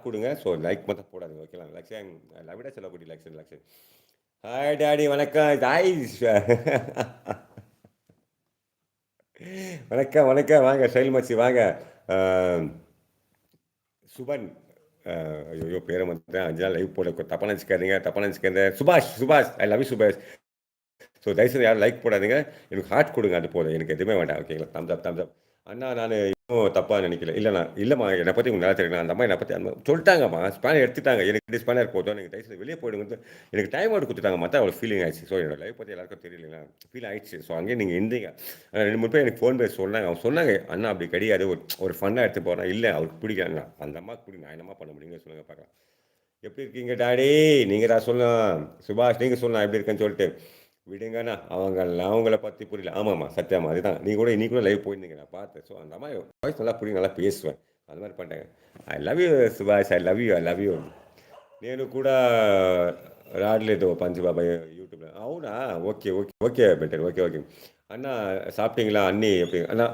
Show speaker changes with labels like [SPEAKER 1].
[SPEAKER 1] கொடுங்க. So like மட்டும் போடாதீங்க. ஓகேங்களா? லக்ஷன் லவிடா செல்லக்குட்டி லக்ஷன் லக்ஷன். ஹாய் டாடி வணக்கம். ஹாய்ஸ். வணக்கம், வணக்கம். வாங்க ஸ்டைல் மச்சி வாங்க. அ சுபன். ஐயய்யோ! பேர மறந்துட்டேன். 5 நாள் லைவ் போடல. தப்பா நெனச்சுக்காதீங்க, தப்பா நெனச்சுக்காதீங்க. சுபாஷ், சுபாஷ். ஐ லவ் யூ சுபாஷ். ஸோ தயவுசெய்து யாரும் லைக் போடாதீங்க. எனக்கு ஹார்ட் கொடுங்க. அது போதும். எனக்கு எதுவுமே வேண்டாம். ஓகேங்களா? தம்ஸ் அப், தம்ஸ் அப். அண்ணா நானு இன்னும் தப்பா நினைக்கல. இல்லண்ணா, இல்லம்மா என்ன பத்தி உங்களுக்கு நல்லா தெரியும். அந்த அம்மா என்ன பத்தி சொல்ட்டாங்கம்மா. ஸ்பேனர் எடுத்துட்டாங்க. எனக்கு 2 ஸ்பேனர் போதும். நீங்க தயவு செய்து வெளிய போயிடுங்கன்னு எனக்கு டைம் அவுட் குடுத்துட்டாங்க. மத்த அவ்வளோ ஃபீலிங் ஆயிடுச்சு. ஸோ என்னோட லைஃப் பத்தி எல்லாருக்கும் தெரியும் இல்லைங்களா? ஃபீல் ஆயிடுச்சு. ஸோ அங்கேயே நீங்க இருந்தீங்க. 2, 3 பேர் எனக்கு ஃபோன் பேசி சொன்னாங்க. அவங்க சொன்னாங்க, "அண்ணா அப்படி கிடையாது. ஒரு ஃபன்னா எடுத்து போறேன்." இல்ல அவருக்கு பிடிக்கலங்க. அந்த அம்மாவுக்கு பிடிக்கும். நான் என்னம்மா பண்ண முடியுங்க சொல்லுங்க பார்க்கலாம். "எப்படி இருக்கீங்க டாடி?" நீங்க தான் சொல்லணும். சுபாஷ் நீங்க சொல்லலாம் எப்படி இருக்கேன்னு சொல்லிட்டு. விடுங்கண்ணா. அவங்கலாம் அவங்கள பத்தி புரியல. ஆமாமா, சத்தியமா. அதுதான். நீங்க கூட லைவ் போயிருந்தீங்க. நான் பார்த்தேன். ஸோ அந்த அம்மா வாய்ஸ் நல்லா புரியும். நல்லா பேசுவேன். அந்த மாரி பண்ணிட்டாங்க. I love you Subhash. I love you. I love you. నేను కూడా రావట్లేదు పంచ్ బాబాయ్ యూట్యూబ్‌లో. అవునా? Okay. Okay. Okay better. Okay. Okay. అన్న సాப்பிட்டீங்களா? అన్నీ எப்படி అన్న